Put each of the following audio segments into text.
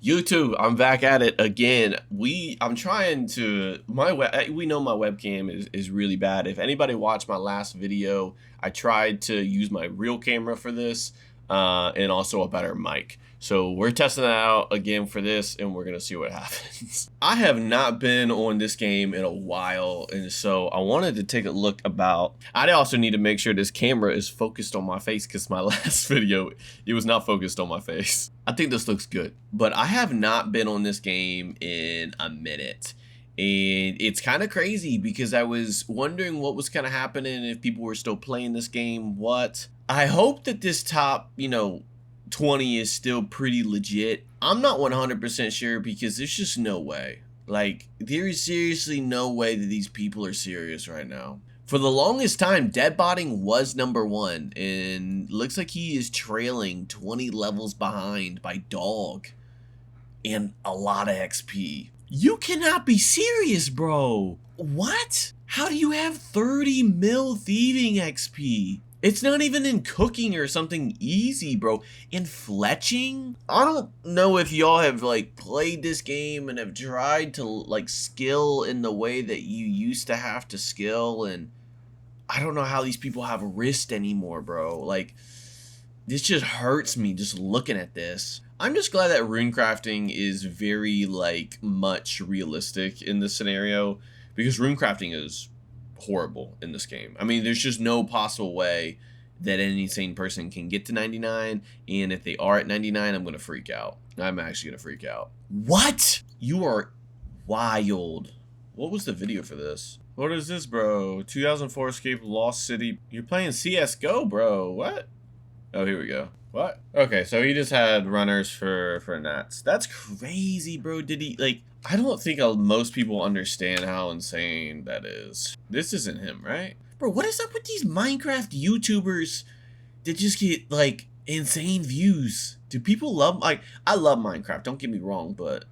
YouTube, I'm back at it again. I'm trying to, we know my webcam is really bad. If anybody watched my last video, I tried to use my real camera for this, and also a better mic. So we're testing that out again for this, and we're gonna see what happens. I have not been on this game in a while, and so I wanted to take a look about, I also need to make sure this camera is focused on my face, because my last video, it was not focused on my face. I think this looks good, but I have not been on this game in a minute. And it's kind of crazy because I was wondering what was kind of happening, if people were still playing this game, what. I hope that this top, 20 is still pretty legit. I'm not 100% sure because there's just no way. Like, there is seriously no way that these people are serious right now. For the longest time, Deadbotting was #1, and looks like he is trailing 20 levels behind by Dog and a lot of XP. You cannot be serious, bro. What? How do you have 30 mil thieving XP? It's not even in cooking or something easy, bro. In fletching? I don't know if y'all have, played this game and have tried to, skill in the way that you used to have to skill, and I don't know how these people have wrist anymore, bro. This just hurts me just looking at this. I'm just glad that rune crafting is very, much realistic in this scenario, because rune crafting is horrible in this game. I mean, there's just no possible way that any sane person can get to 99, and if they are at 99, I'm gonna freak out. I'm actually gonna freak out. What? You are wild. What was the video for this? What is this, bro? 2004scape Lost City. You're playing CSGO, bro. What? Oh, here we go. What? Okay, so he just had runners for Nats. That's crazy, bro. Did he, I don't think most people understand how insane that is. This isn't him, right? Bro, what is up with these Minecraft YouTubers that just get, insane views? Do people love, I love Minecraft, don't get me wrong, but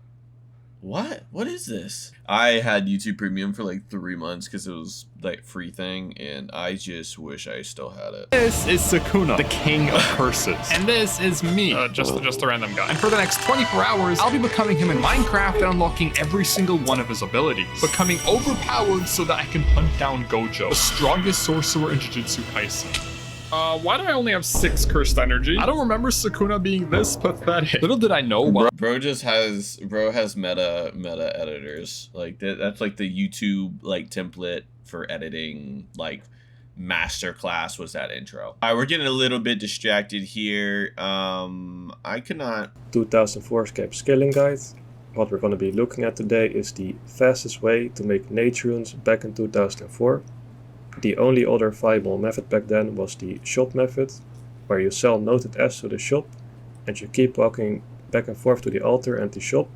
what? What is this? I had YouTube Premium for 3 months because it was free thing, and I just wish I still had it. This is Sukuna, the king of curses. And this is me, just a random guy. And for the next 24 hours, I'll be becoming him in Minecraft and unlocking every single one of his abilities, becoming overpowered so that I can hunt down Gojo, the strongest sorcerer in Jujutsu Kaisen. Why do I only have 6 cursed energy? I don't remember Sukuna being this pathetic. Little did I know. Bro has meta editors. That's the YouTube template for editing. Masterclass was that intro. All right, we're getting a little bit distracted here. I cannot. 2004scape scaling guide. What we're going to be looking at today is the fastest way to make nature runes back in 2004. The only other viable method back then was the shop method, where you sell noted ash to the shop and you keep walking back and forth to the altar and the shop.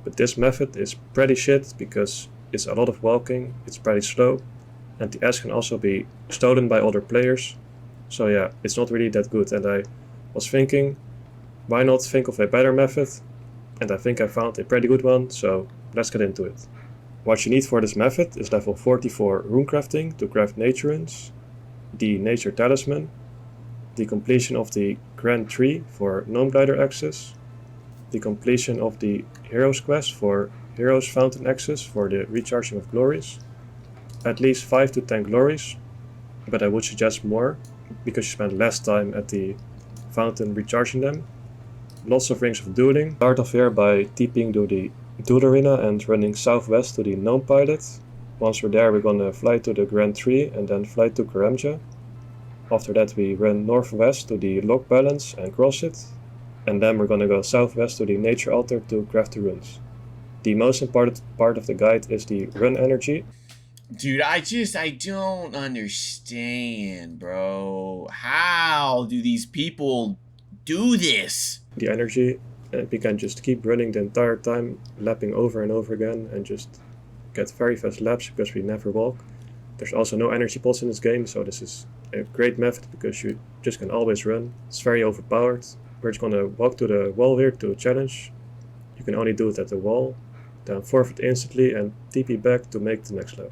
But this method is pretty shit because it's a lot of walking, it's pretty slow, and the ash can also be stolen by other players. So yeah, it's not really that good, and I was thinking, why not think of a better method? And I think I found a pretty good one, so let's get into it. What you need for this method is level 44 rune crafting to craft nature runes, the nature talisman, the completion of the grand tree for gnome glider access, the completion of the heroes quest for heroes fountain access for the recharging of glories, at least 5 to 10 glories, but I would suggest more because you spend less time at the fountain recharging them, lots of rings of dueling. Start off here by TPing to the Duel Arena and running southwest to the gnome pilot. Once we're there, we're gonna fly to the Grand Tree and then fly to Karamja. After that, we run northwest to the log balance and cross it, and then we're gonna go southwest to the nature altar to craft the runes. The most important part of the guide is the run energy. Dude, I don't understand, bro. How do these people do this? The energy. We can just keep running the entire time, lapping over and over again, and just get very fast laps because we never walk. There's also no energy pots in this game, so this is a great method because you just can always run. It's very overpowered. We're just gonna walk to the wall here to challenge. You can only do it at the wall, then forfeit instantly and TP back to make the next lap.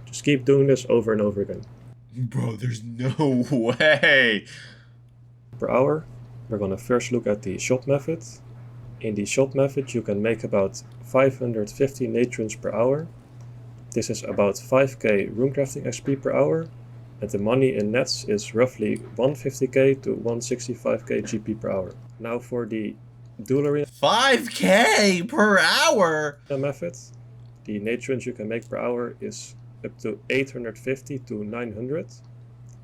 Just keep doing this over and over again. Bro, there's no way. Per hour. We're gonna first look at the shop method. In the shop method you can make about 550 natrunes per hour. This is about 5k runecrafting XP per hour, and the money in nets is roughly 150k to 165k GP per hour. Now for the dual arena 5k per hour method, the natrunes you can make per hour is up to 850 to 900.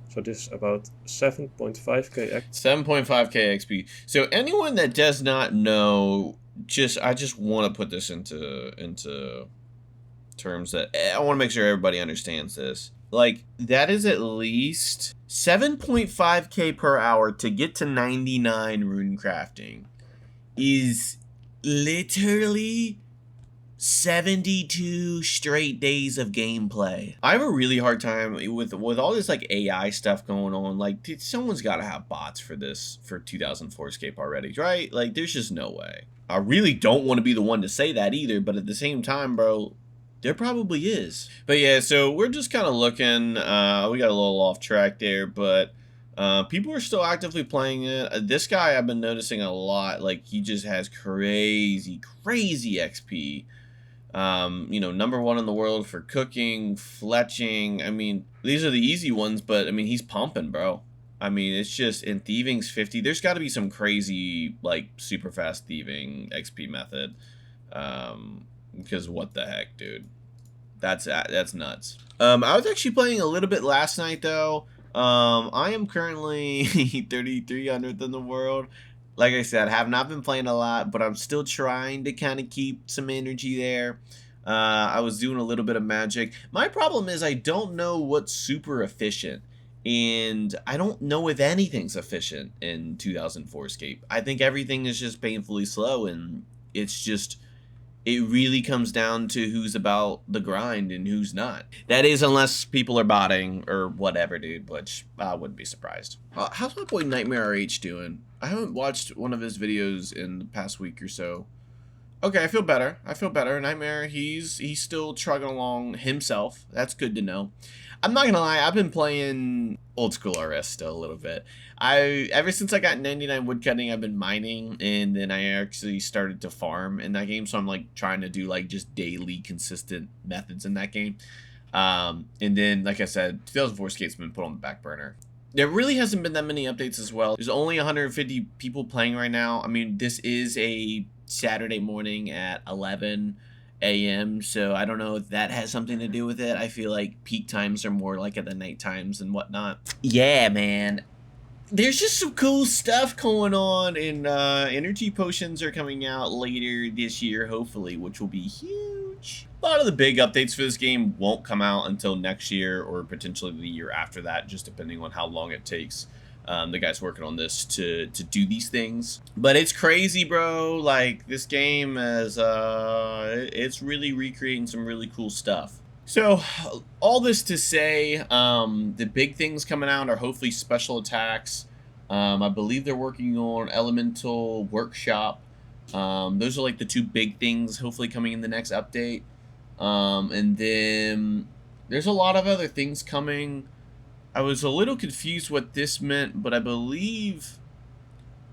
So this is about 7.5k XP. 7.5k XP. So anyone that does not know, I just want to put this into terms that I want to make sure everybody understands this. Like, that is at least 7.5k per hour to get to 99 rune crafting is literally 72 straight days of gameplay. I have a really hard time with all this like AI stuff going on. Like, dude, someone's got to have bots for this for 2004scape already, right? Like, there's just no way. I really don't want to be the one to say that either, but at the same time, bro, there probably is. But yeah, so we're just kind of looking. We got a little off track there, but people are still actively playing it. This guy I've been noticing a lot. Like, he just has crazy XP. You know, #1 in the world for cooking, fletching. I mean, these are the easy ones, but I mean, he's pumping, bro. I mean, it's just, in thieving's 50. There's got to be some crazy, like, super fast thieving XP method. Because what the heck, dude? That's nuts. I was actually playing a little bit last night, though. I am currently 3300th in the world. Like I said, I have not been playing a lot, but I'm still trying to kind of keep some energy there. I was doing a little bit of magic. My problem is I don't know what's super efficient. And I don't know if anything's efficient in 2004scape. I think everything is just painfully slow, and it's just, it really comes down to who's about the grind and who's not. That is, unless people are botting or whatever, dude, which I wouldn't be surprised. How's my boy Nightmare RH doing? I haven't watched one of his videos in the past week or so. Okay, I feel better. Nightmare, he's still trugging along himself. That's good to know. I'm not gonna lie, I've been playing old school RS still a little bit. Ever since I got 99 woodcutting, I've been mining, and then I actually started to farm in that game. So I'm like trying to do like just daily consistent methods in that game. And then, like I said, 2004scape's been put on the back burner. There really hasn't been that many updates as well. There's only 150 people playing right now. I mean, this is a Saturday morning at 11 a.m. So I don't know if that has something to do with it. I feel like peak times are more like at the night times and whatnot. Yeah, man. There's just some cool stuff going on, and energy potions are coming out later this year, hopefully, which will be huge. A lot of the big updates for this game won't come out until next year or potentially the year after that, just depending on how long it takes the guys working on this to do these things. But it's crazy, bro. Like, this game is it's really recreating some really cool stuff. So all this to say, the big things coming out are hopefully special attacks. I believe they're working on Elemental Workshop. Those are like the two big things hopefully coming in the next update. And then there's a lot of other things coming. I was a little confused what this meant, but I believe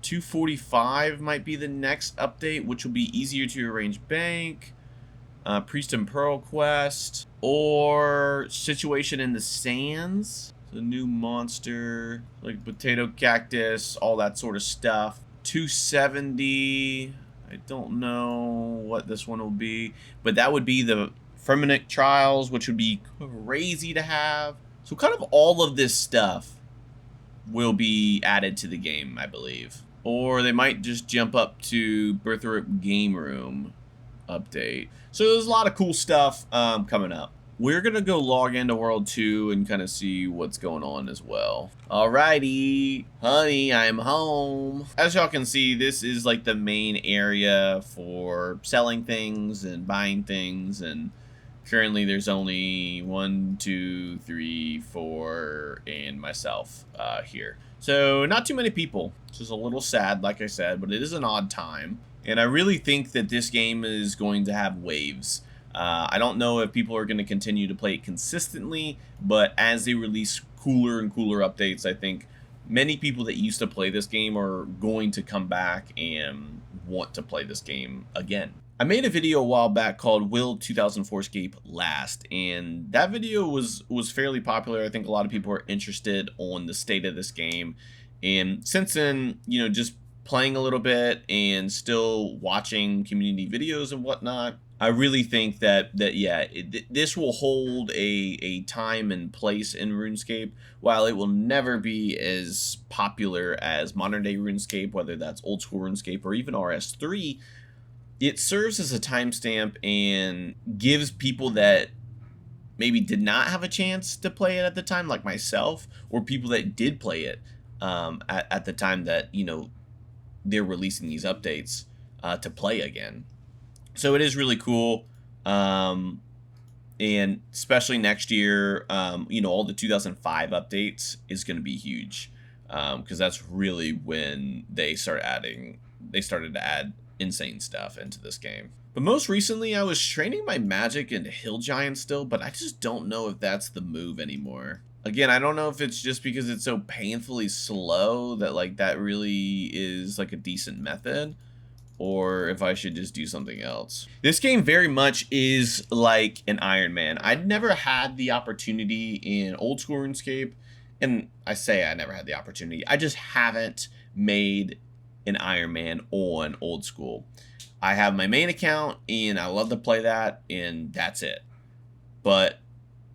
245 might be the next update, which will be easier to arrange bank, Priest and Pearl quest, or Situation in the Sands. The new monster, like potato cactus, all that sort of stuff. 270. I don't know what this one will be, but that would be the Firmament Trials, which would be crazy to have. So kind of all of this stuff will be added to the game, I believe. Or they might just jump up to Birthright Game Room update. So there's a lot of cool stuff coming up. We're going to go log into World 2 and kind of see what's going on as well. Alrighty, honey, I'm home. As y'all can see, this is like the main area for selling things and buying things, and currently there's only 1, 2, 3, 4, and myself here. So not too many people, which is a little sad, like I said, but it is an odd time. And I really think that this game is going to have waves. I don't know if people are going to continue to play it consistently, but as they release cooler and cooler updates, I think many people that used to play this game are going to come back and want to play this game again. I made a video a while back called Will 2004scape Last, and that video was fairly popular. I think a lot of people are interested on the state of this game, and since then, you know, just playing a little bit and still watching community videos and whatnot, I really think that yeah, this will hold a time and place in RuneScape. While it will never be as popular as modern day RuneScape, whether that's old school RuneScape or even RS3, it serves as a timestamp and gives people that maybe did not have a chance to play it at the time, like myself, or people that did play it at the time that, you know, they're releasing these updates to play again. So it is really cool, and especially next year, you know, all the 2005 updates is going to be huge, because that's really when they started to add insane stuff into this game. But most recently, I was training my magic into Hill Giant still, but I just don't know if that's the move anymore. Again, I don't know if it's just because it's so painfully slow that like that really is like a decent method, or if I should just do something else. This game very much is like an Ironman. I'd never had the opportunity in old school RuneScape, and I say I never had the opportunity, I just haven't made an Ironman on old school. I have my main account and I love to play that, and that's it. But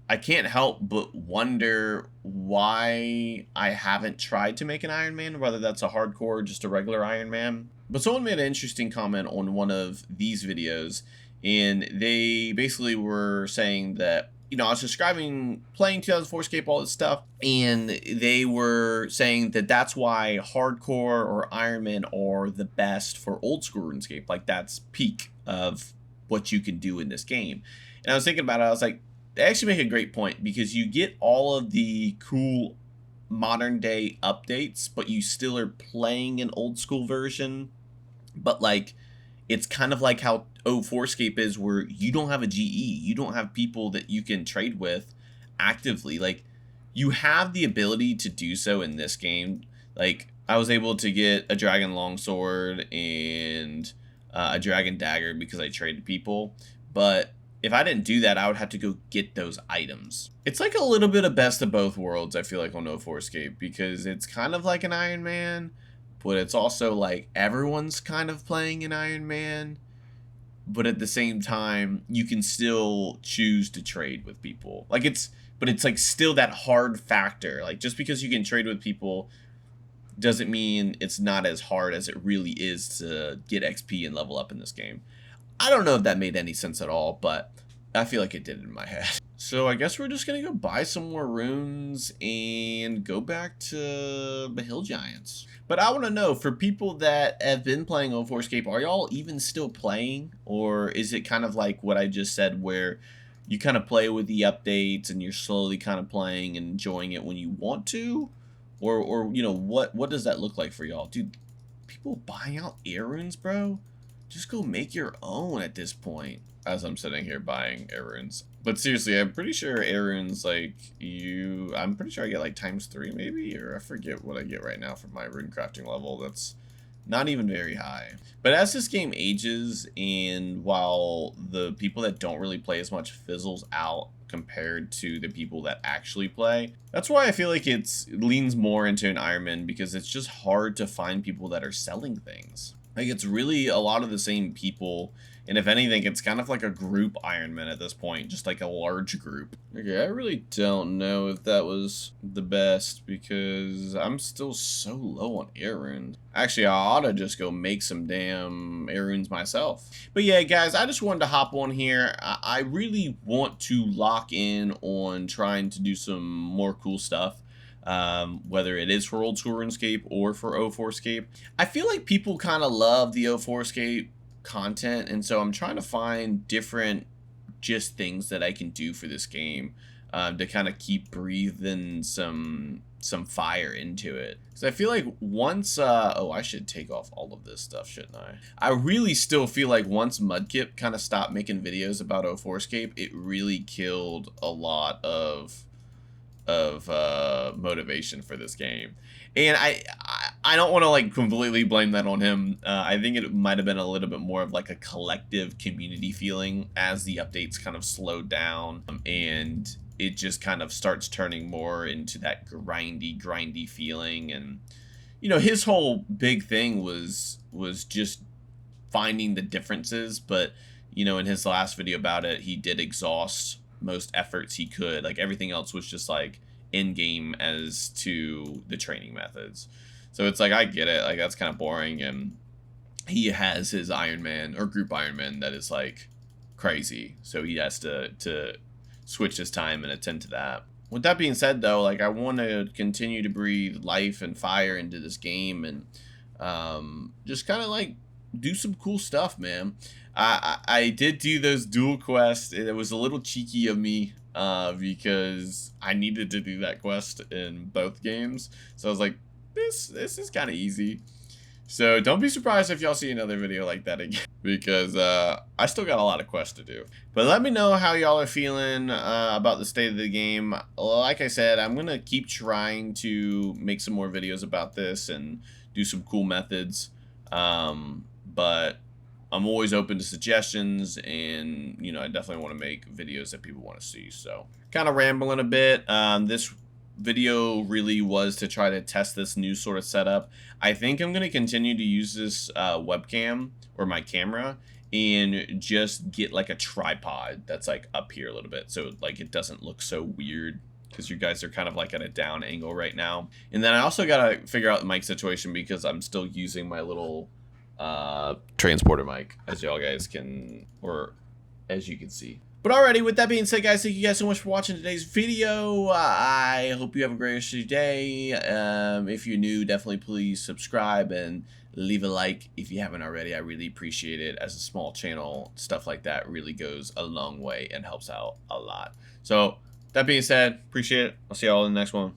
I can't help but wonder why I haven't tried to make an Ironman, whether that's a hardcore or just a regular Ironman. But someone made an interesting comment on one of these videos, and they basically were saying that, you know, I was describing playing 2004scape, all this stuff, and they were saying that that's why hardcore or Ironman are the best for old school RuneScape. Like, that's peak of what you can do in this game. And I was thinking about it, I was like, they actually make a great point, because you get all of the cool modern day updates, but you still are playing an old school version. But like, it's kind of like how 04scape is, where you don't have a GE, you don't have people that you can trade with actively. Like, you have the ability to do so in this game. Like, I was able to get a dragon longsword and a dragon dagger because I traded people, but if I didn't do that, I would have to go get those items. It's like a little bit of best of both worlds, I feel like, on 04scape, because it's kind of like an Ironman, but it's also like everyone's kind of playing an Ironman, but at the same time, you can still choose to trade with people. Like, but it's like still that hard factor. Like, just because you can trade with people doesn't mean it's not as hard as it really is to get XP and level up in this game. I don't know if that made any sense at all, but I feel like it did in my head. So I guess we're just going to go buy some more runes and go back to the Hill Giants. But I want to know, for people that have been playing 04scape, are y'all even still playing? Or is it kind of like what I just said, where you kind of play with the updates and you're slowly kind of playing and enjoying it when you want to? Or you know, what does that look like for y'all? Dude, people buying out air runes, bro? Just go make your own at this point. As I'm sitting here buying air runes. But seriously, I'm pretty sure air runes, like, I'm pretty sure I get like ×3 maybe, or I forget what I get right now for my rune crafting level. That's not even very high. But as this game ages, and while the people that don't really play as much fizzles out compared to the people that actually play, that's why I feel like it leans more into an Ironman, because it's just hard to find people that are selling things. Like, it's really a lot of the same people, and if anything, it's kind of like a group Ironman at this point, just like a large group. Okay, I really don't know if that was the best, because I'm still so low on air runes. Actually, I ought to just go make some damn air runes myself. But yeah, guys, I just wanted to hop on here. I really want to lock in on trying to do some more cool stuff. Whether it is for old school RuneScape or for 04scape. I feel like people kind of love the 04scape content, and so I'm trying to find different just things that I can do for this game to kind of keep breathing some fire into it. Because I feel like once oh, I should take off all of this stuff, shouldn't I? I really still feel like once Mudkip kind of stopped making videos about 04scape, it really killed a lot of motivation for this game. And I don't want to like completely blame that on him. I think it might have been a little bit more of like a collective community feeling as the updates kind of slowed down, and it just kind of starts turning more into that grindy feeling. And you know, his whole big thing was just finding the differences, but you know, in his last video about it, he did exhaust most efforts he could. Like everything else was just like in game as to the training methods. So it's like, I get it, like that's kind of boring, and he has his Ironman or group Ironman that is like crazy, so he has to switch his time and attend to that. With that being said though, like I want to continue to breathe life and fire into this game, and just kind of like do some cool stuff, man. I did do those dual quests. It was a little cheeky of me because I needed to do that quest in both games, so I was like, this is kind of easy. So don't be surprised if y'all see another video like that again, because I still got a lot of quests to do. But let me know how y'all are feeling about the state of the game. Like I said, I'm gonna keep trying to make some more videos about this and do some cool methods, but I'm always open to suggestions, and you know, I definitely want to make videos that people want to see. So kind of rambling a bit. This video really was to try to test this new sort of setup. I think I'm going to continue to use this webcam or my camera and just get like a tripod that's like up here a little bit, so like it doesn't look so weird, because you guys are kind of like at a down angle right now. And then I also got to figure out the mic situation, because I'm still using my little transporter mic, as y'all guys can, or as you can see. But alrighty, with that being said, guys, thank you guys so much for watching today's video. I hope you have a great rest of your day. If you're new, definitely please subscribe and leave a like if you haven't already. I really appreciate it. As a small channel, stuff like that really goes a long way and helps out a lot. So that being said, appreciate it. I'll see y'all in the next one.